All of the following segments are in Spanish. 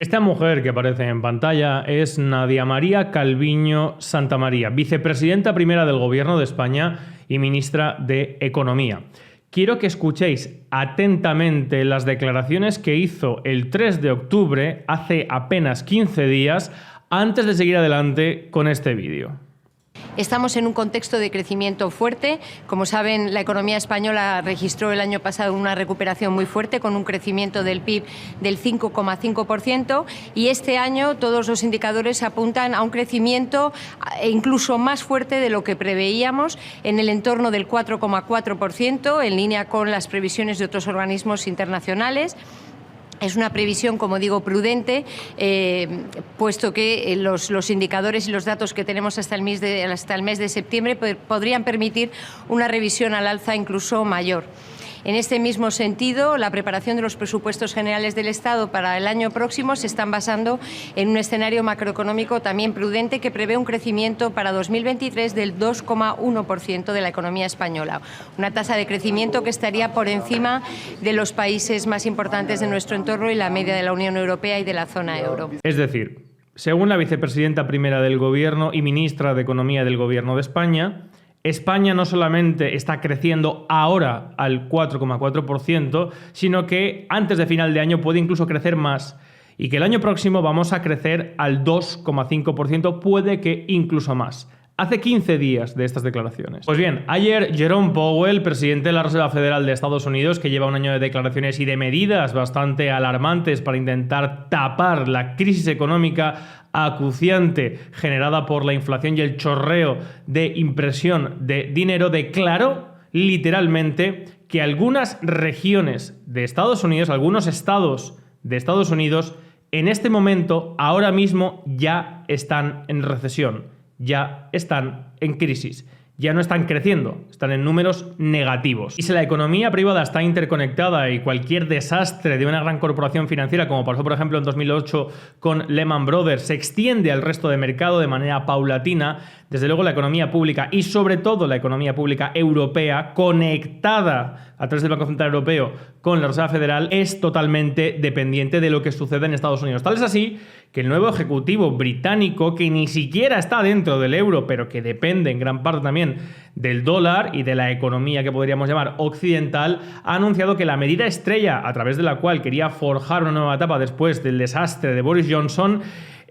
Esta mujer que aparece en pantalla es Nadia María Calviño Santamaría, vicepresidenta primera del Gobierno de España y ministra de Economía. Quiero que escuchéis atentamente las declaraciones que hizo el 3 de octubre, hace apenas 15 días, antes de seguir adelante con este vídeo. Estamos en un contexto de crecimiento fuerte. Como saben, la economía española registró el año pasado una recuperación muy fuerte con un crecimiento del PIB del 5,5% y este año todos los indicadores apuntan a un crecimiento incluso más fuerte de lo que preveíamos, en el entorno del 4,4%, en línea con las previsiones de otros organismos internacionales. Es una previsión, como digo, prudente, puesto que los indicadores y los datos que tenemos hasta el mes de septiembre podrían permitir una revisión al alza incluso mayor. En este mismo sentido, la preparación de los presupuestos generales del Estado para el año próximo se están basando en un escenario macroeconómico también prudente que prevé un crecimiento para 2023 del 2,1% de la economía española, una tasa de crecimiento que estaría por encima de los países más importantes de nuestro entorno y la media de la Unión Europea y de la zona euro. Es decir, según la vicepresidenta primera del Gobierno y ministra de Economía del Gobierno de España, España no solamente está creciendo ahora al 4,4%, sino que antes de final de año puede incluso crecer más y que el año próximo vamos a crecer al 2,5%, puede que incluso más. Hace 15 días de estas declaraciones. Pues bien, ayer Jerome Powell, presidente de la Reserva Federal de Estados Unidos, que lleva un año de declaraciones y de medidas bastante alarmantes para intentar tapar la crisis económica acuciante generada por la inflación y el chorreo de impresión de dinero, declaró literalmente que algunas regiones de Estados Unidos, algunos estados de Estados Unidos, en este momento, ahora mismo, ya están en recesión. Ya están en crisis, ya no están creciendo, están en números negativos. Y si la economía privada está interconectada y cualquier desastre de una gran corporación financiera, como pasó por ejemplo en 2008 con Lehman Brothers, se extiende al resto del mercado de manera paulatina, desde luego la economía pública y sobre todo la economía pública europea, conectada a través del Banco Central Europeo con la Reserva Federal, es totalmente dependiente de lo que sucede en Estados Unidos. Tal es así que el nuevo ejecutivo británico, que ni siquiera está dentro del euro, pero que depende en gran parte también del dólar y de la economía que podríamos llamar occidental, ha anunciado que la medida estrella a través de la cual quería forjar una nueva etapa después del desastre de Boris Johnson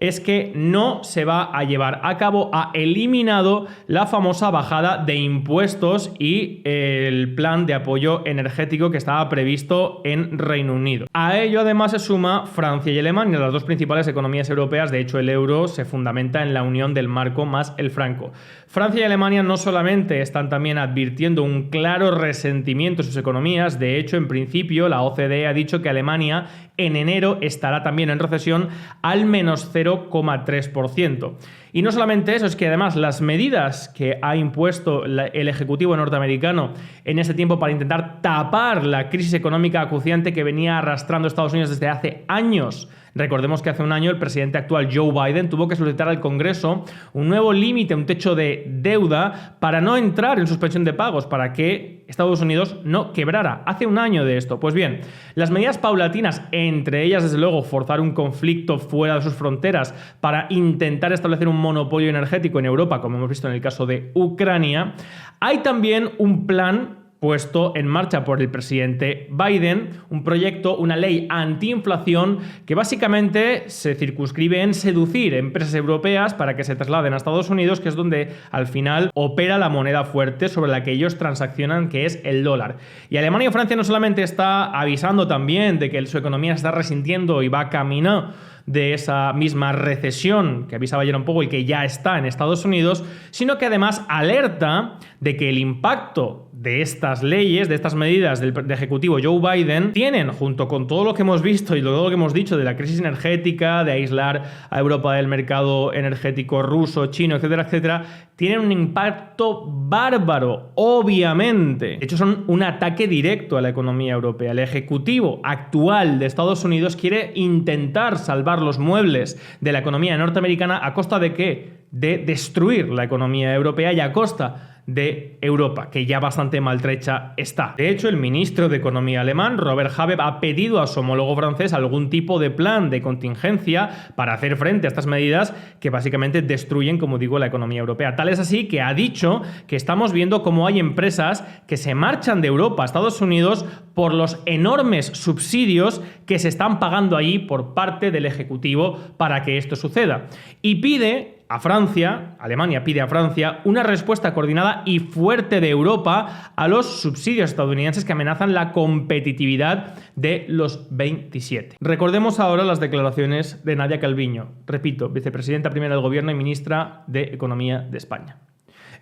es que no se va a llevar a cabo, ha eliminado la famosa bajada de impuestos y el plan de apoyo energético que estaba previsto en Reino Unido. A ello además se suma Francia y Alemania, las dos principales economías europeas. De hecho, el euro se fundamenta en la unión del marco más el franco. Francia y Alemania no solamente están también advirtiendo un claro resentimiento en sus economías, de hecho, en principio, la OCDE ha dicho que Alemania en enero estará también en recesión al menos 0,3%. Y no solamente eso, es que además las medidas que ha impuesto el Ejecutivo norteamericano en ese tiempo para intentar tapar la crisis económica acuciante que venía arrastrando Estados Unidos desde hace años. Recordemos que hace un año el presidente actual Joe Biden tuvo que solicitar al Congreso un nuevo límite, un techo de deuda para no entrar en suspensión de pagos, para que Estados Unidos no quebrara. Hace un año de esto. Pues bien, las medidas paulatinas, entre ellas desde luego forzar un conflicto fuera de sus fronteras para intentar establecer un monopolio energético en Europa, como hemos visto en el caso de Ucrania, hay también un plan puesto en marcha por el presidente Biden, un proyecto, una ley antiinflación que básicamente se circunscribe en seducir empresas europeas para que se trasladen a Estados Unidos, que es donde al final opera la moneda fuerte sobre la que ellos transaccionan, que es el dólar. Y Alemania y Francia no solamente está avisando también de que su economía se está resintiendo y va camino de esa misma recesión que avisaba ayer un poco y que ya está en Estados Unidos, sino que además alerta de que el impacto de estas leyes, de estas medidas del ejecutivo Joe Biden, tienen, junto con todo lo que hemos visto y todo lo que hemos dicho de la crisis energética, de aislar a Europa del mercado energético ruso, chino, etcétera, etcétera, tienen un impacto bárbaro, obviamente. De hecho, son un ataque directo a la economía europea. El ejecutivo actual de Estados Unidos quiere intentar salvar los muebles de la economía norteamericana. ¿A costa de qué? De destruir la economía europea y a costa de Europa, que ya bastante maltrecha está. De hecho, el ministro de Economía alemán, Robert Habeck, ha pedido a su homólogo francés algún tipo de plan de contingencia para hacer frente a estas medidas que básicamente destruyen, como digo, la economía europea. Tal es así que ha dicho que estamos viendo cómo hay empresas que se marchan de Europa a Estados Unidos por los enormes subsidios que se están pagando ahí por parte del Ejecutivo para que esto suceda. Y pide a Francia, Alemania pide a Francia, una respuesta coordinada y fuerte de Europa a los subsidios estadounidenses que amenazan la competitividad de los 27. Recordemos ahora las declaraciones de Nadia Calviño, repito, vicepresidenta primera del Gobierno y ministra de Economía de España.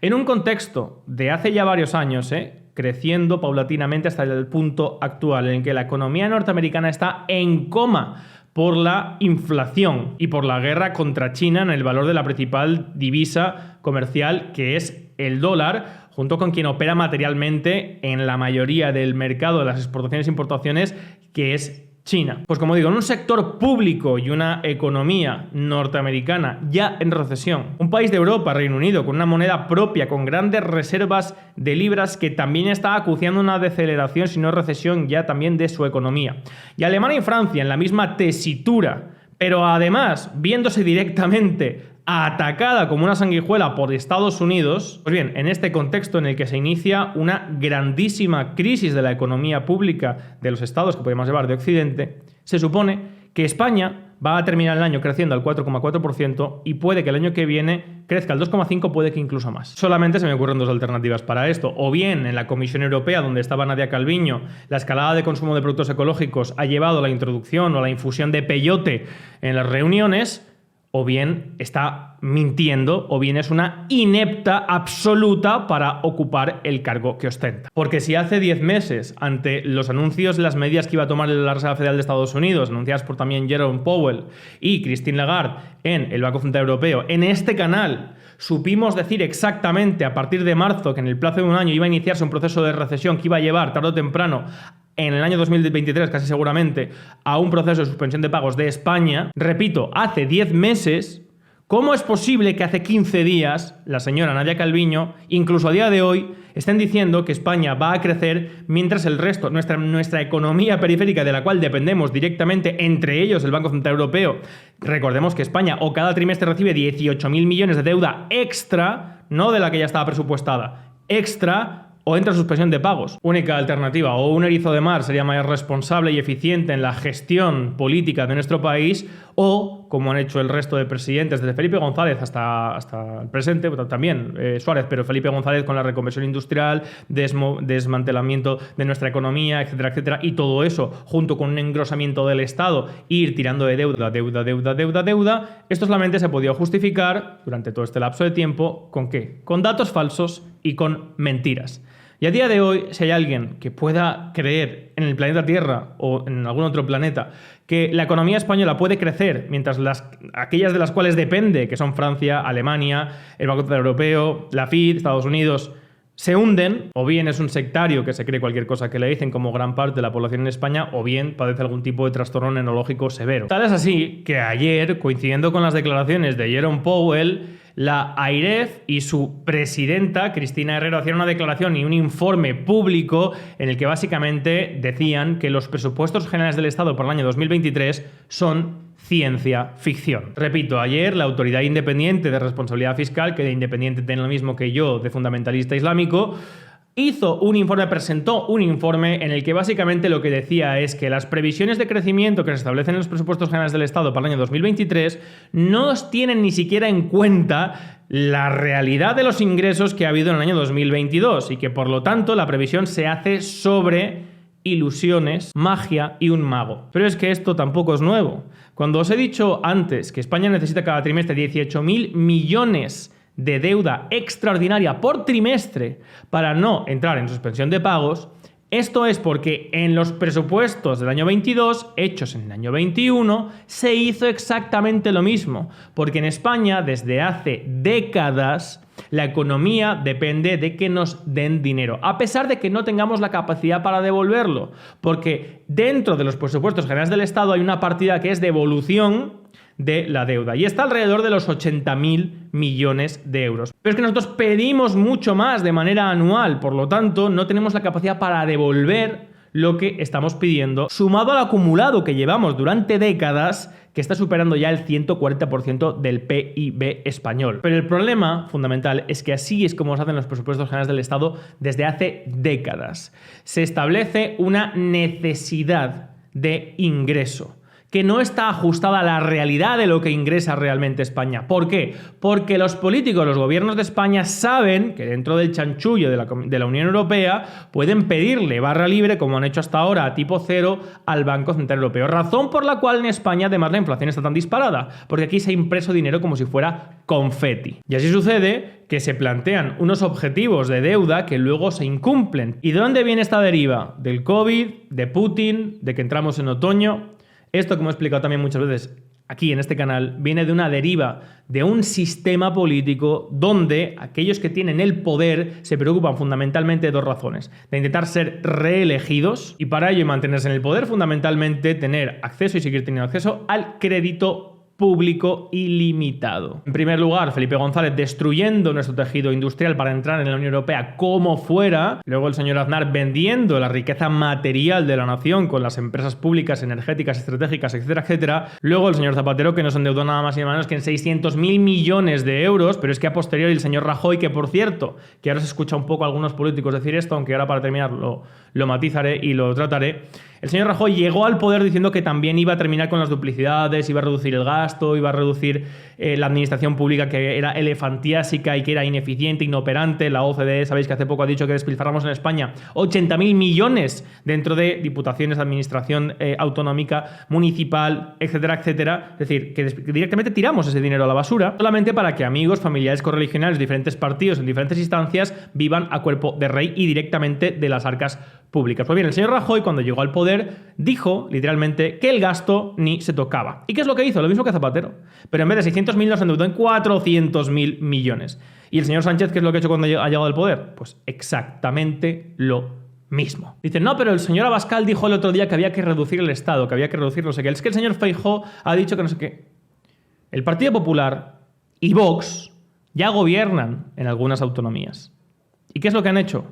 En un contexto de hace ya varios años, creciendo paulatinamente hasta el punto actual en que la economía norteamericana está en coma por la inflación y por la guerra contra China en el valor de la principal divisa comercial, que es el dólar, junto con quien opera materialmente en la mayoría del mercado de las exportaciones e importaciones, que es China. Pues como digo, en un sector público y una economía norteamericana ya en recesión, un país de Europa, Reino Unido, con una moneda propia, con grandes reservas de libras, que también está acuciando una deceleración, si no recesión, ya también de su economía. Y Alemania y Francia en la misma tesitura, pero además viéndose directamente atacada como una sanguijuela por Estados Unidos. Pues bien, en este contexto en el que se inicia una grandísima crisis de la economía pública de los estados que podemos llevar de Occidente, se supone que España va a terminar el año creciendo al 4,4% y puede que el año que viene crezca al 2,5%, puede que incluso más. Solamente se me ocurren dos alternativas para esto. O bien en la Comisión Europea, donde estaba Nadia Calviño, la escalada de consumo de productos ecológicos ha llevado a la introducción o a la infusión de peyote en las reuniones, o bien está mintiendo, o bien es una inepta absoluta para ocupar el cargo que ostenta. Porque si hace 10 meses, ante los anuncios de las medidas que iba a tomar la Reserva Federal de Estados Unidos, anunciadas por también Jerome Powell y Christine Lagarde en el Banco Central Europeo, en este canal supimos decir exactamente a partir de marzo que en el plazo de un año iba a iniciarse un proceso de recesión que iba a llevar tarde o temprano, en el año 2023 casi seguramente, a un proceso de suspensión de pagos de España. Repito, hace 10 meses, ¿cómo es posible que hace 15 días la señora Nadia Calviño, incluso a día de hoy, estén diciendo que España va a crecer mientras el resto, nuestra economía periférica de la cual dependemos directamente, entre ellos el Banco Central Europeo, recordemos que España o cada trimestre recibe 18.000 millones de deuda extra, no de la que ya estaba presupuestada, extra, o entra suspensión de pagos? Única alternativa, o un erizo de mar sería más responsable y eficiente en la gestión política de nuestro país, o, como han hecho el resto de presidentes, desde Felipe González hasta el presente, también Suárez, pero Felipe González con la reconversión industrial, desmantelamiento de nuestra economía, etcétera, etcétera, y todo eso, junto con un engrosamiento del Estado, ir tirando de deuda, esto solamente se podía justificar durante todo este lapso de tiempo, ¿con qué? Con datos falsos y con mentiras. Y a día de hoy, si hay alguien que pueda creer en el planeta Tierra o en algún otro planeta que la economía española puede crecer mientras aquellas de las cuales depende, que son Francia, Alemania, el Banco Central Europeo, la FID, Estados Unidos, se hunden, o bien es un sectario que se cree cualquier cosa que le dicen, como gran parte de la población en España, o bien padece algún tipo de trastorno neurológico severo. Tal es así que ayer, coincidiendo con las declaraciones de Jerome Powell, la AIREF y su presidenta, Cristina Herrero, hacían una declaración y un informe público en el que básicamente decían que los presupuestos generales del Estado para el año 2023 son ciencia ficción. Repito, ayer la Autoridad Independiente de Responsabilidad Fiscal, que de independiente tiene lo mismo que yo, de fundamentalista islámico, presentó un informe en el que básicamente lo que decía es que las previsiones de crecimiento que se establecen en los presupuestos generales del Estado para el año 2023 no tienen ni siquiera en cuenta la realidad de los ingresos que ha habido en el año 2022 y que por lo tanto la previsión se hace sobre ilusiones, magia y un mago. Pero es que esto tampoco es nuevo. Cuando os he dicho antes que España necesita cada trimestre 18.000 millones de deuda extraordinaria por trimestre para no entrar en suspensión de pagos, esto es porque en los presupuestos del año 22, hechos en el año 21, se hizo exactamente lo mismo. Porque en España, desde hace décadas, la economía depende de que nos den dinero, a pesar de que no tengamos la capacidad para devolverlo. Porque dentro de los presupuestos generales del Estado hay una partida que es de evolución de la deuda y está alrededor de los 80.000 millones de euros. Pero es que nosotros pedimos mucho más de manera anual, por lo tanto no tenemos la capacidad para devolver lo que estamos pidiendo, sumado al acumulado que llevamos durante décadas, que está superando ya el 140% del PIB español. Pero el problema fundamental es que así es como se hacen los presupuestos generales del Estado desde hace décadas. Se establece una necesidad de ingreso que no está ajustada a la realidad de lo que ingresa realmente España. ¿Por qué? Porque los políticos, los gobiernos de España saben que dentro del chanchullo de la Unión Europea pueden pedirle barra libre, como han hecho hasta ahora, a tipo cero al Banco Central Europeo. Razón por la cual en España además la inflación está tan disparada, porque aquí se ha impreso dinero como si fuera confeti. Y así sucede que se plantean unos objetivos de deuda que luego se incumplen. ¿Y de dónde viene esta deriva? Del COVID, de Putin, de que entramos en otoño. Esto, como he explicado también muchas veces aquí en este canal, viene de una deriva de un sistema político donde aquellos que tienen el poder se preocupan fundamentalmente de dos razones: de intentar ser reelegidos y para ello mantenerse en el poder, fundamentalmente tener acceso y seguir teniendo acceso al crédito público ilimitado. En primer lugar, Felipe González destruyendo nuestro tejido industrial para entrar en la Unión Europea como fuera. Luego el señor Aznar vendiendo la riqueza material de la nación con las empresas públicas, energéticas, estratégicas, etcétera, etcétera. Luego el señor Zapatero, que nos endeudó nada más y nada menos que en 600.000 millones de euros, pero es que a posteriori el señor Rajoy, que por cierto, que ahora se escucha un poco a algunos políticos decir esto, aunque ahora para terminar lo matizaré y lo trataré. El señor Rajoy llegó al poder diciendo que también iba a terminar con las duplicidades, iba a reducir el gasto, iba a reducir la administración pública, que era elefantiásica y que era ineficiente, inoperante. La OCDE, sabéis que hace poco ha dicho que despilfarramos en España 80.000 millones dentro de diputaciones, administración autonómica, municipal, etcétera, etcétera. Es decir, que directamente tiramos ese dinero a la basura solamente para que amigos, familiares correligionarios de diferentes partidos en diferentes instancias vivan a cuerpo de rey y directamente de las arcas públicas. Pues bien, el señor Rajoy, cuando llegó al poder, dijo literalmente que el gasto ni se tocaba. ¿Y qué es lo que hizo? Lo mismo que Zapatero. Pero en vez de 600.000 nos endeudó en 400.000 millones. ¿Y el señor Sánchez qué es lo que ha hecho cuando ha llegado al poder? Pues exactamente lo mismo. Dicen, no, pero el señor Abascal dijo el otro día que había que reducir el Estado, que había que reducir no sé qué. Es que el señor Feijóo ha dicho que no sé qué. El Partido Popular y Vox ya gobiernan en algunas autonomías. ¿Y qué es lo que han hecho?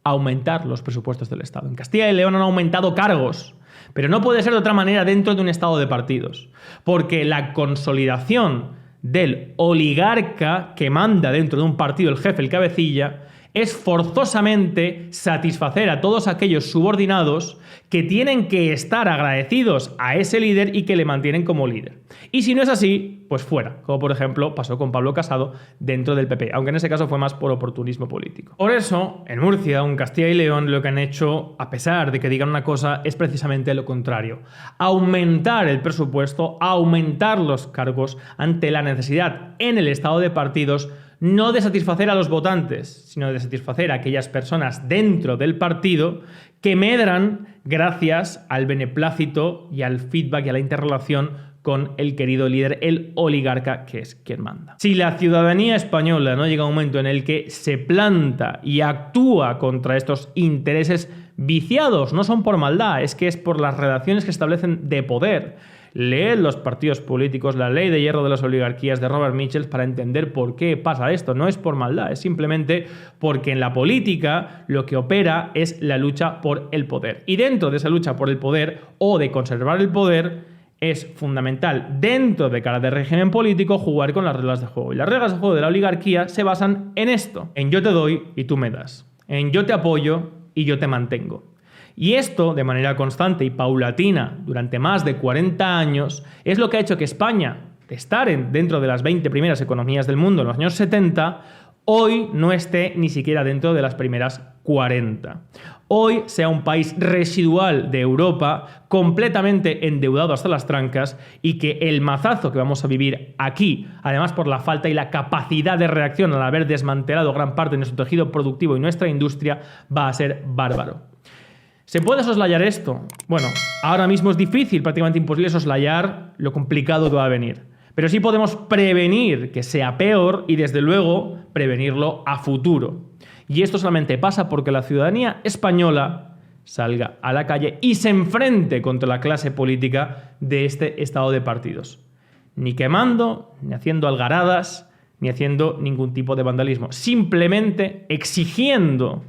Aumentar los presupuestos del Estado. En Castilla y León han aumentado cargos, pero no puede ser de otra manera dentro de un Estado de partidos, porque la consolidación del oligarca que manda dentro de un partido, el jefe, el cabecilla, es forzosamente satisfacer a todos aquellos subordinados que tienen que estar agradecidos a ese líder y que le mantienen como líder. Y si no es así, pues fuera, como por ejemplo pasó con Pablo Casado dentro del PP, aunque en ese caso fue más por oportunismo político. Por eso, en Murcia, en Castilla y León, lo que han hecho, a pesar de que digan una cosa, es precisamente lo contrario: aumentar el presupuesto, aumentar los cargos ante la necesidad en el estado de partidos no de satisfacer a los votantes, sino de satisfacer a aquellas personas dentro del partido que medran gracias al beneplácito y al feedback y a la interrelación con el querido líder, el oligarca, que es quien manda. Si la ciudadanía española no llega a un momento en el que se planta y actúa contra estos intereses viciados, no son por maldad, es que es por las relaciones que establecen de poder. Leed los partidos políticos, la ley de hierro de las oligarquías de Robert Mitchell para entender por qué pasa esto. No es por maldad, es simplemente porque en la política lo que opera es la lucha por el poder. Y dentro de esa lucha por el poder o de conservar el poder es fundamental, dentro de cada régimen político, jugar con las reglas de juego. Y las reglas de juego de la oligarquía se basan en esto: en yo te doy y tú me das, en yo te apoyo y yo te mantengo. Y esto, de manera constante y paulatina durante más de 40 años, es lo que ha hecho que España, de estar dentro de las 20 primeras economías del mundo en los años 70, hoy no esté ni siquiera dentro de las primeras 40. Hoy sea un país residual de Europa, completamente endeudado hasta las trancas, y que el mazazo que vamos a vivir aquí, además por la falta y la capacidad de reacción al haber desmantelado gran parte de nuestro tejido productivo y nuestra industria, va a ser bárbaro. ¿Se puede soslayar esto? Bueno, ahora mismo es difícil, prácticamente imposible soslayar lo complicado que va a venir. Pero sí podemos prevenir que sea peor y, desde luego, prevenirlo a futuro. Y esto solamente pasa porque la ciudadanía española salga a la calle y se enfrente contra la clase política de este estado de partidos. ni quemando, ni haciendo algaradas, ni haciendo ningún tipo de vandalismo. Simplemente exigiendo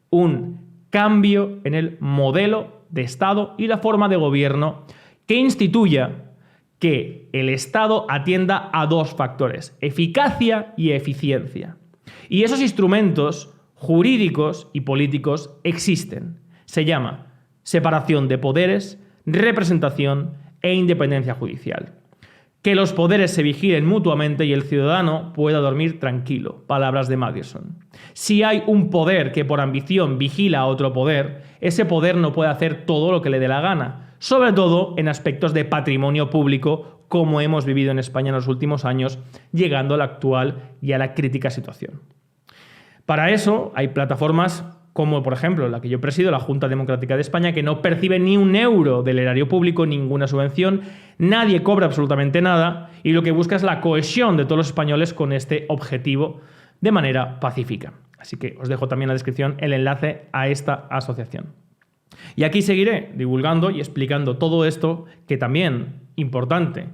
un cambio en el modelo de Estado y la forma de gobierno que instituya que el Estado atienda a dos factores: eficacia y eficiencia. Y esos instrumentos jurídicos y políticos existen. Se llama separación de poderes, representación e independencia judicial. Que los poderes se vigilen mutuamente y el ciudadano pueda dormir tranquilo. Palabras de Madison. Si hay un poder que por ambición vigila a otro poder, ese poder no puede hacer todo lo que le dé la gana, sobre todo en aspectos de patrimonio público, como hemos vivido en España en los últimos años, llegando a la actual y a la crítica situación. Para eso hay plataformas como, por ejemplo, la que yo presido, la Junta Democrática de España, que no percibe ni un euro del erario público, ninguna subvención, nadie cobra absolutamente nada y lo que busca es la cohesión de todos los españoles con este objetivo de manera pacífica. Así que os dejo también en la descripción el enlace a esta asociación. Y aquí seguiré divulgando y explicando todo esto que también, importante,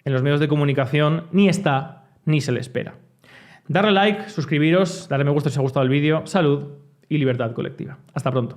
en los medios de comunicación ni está ni se le espera. Darle like, suscribiros, darle me gusta si os ha gustado el vídeo. Salud y libertad colectiva. Hasta pronto.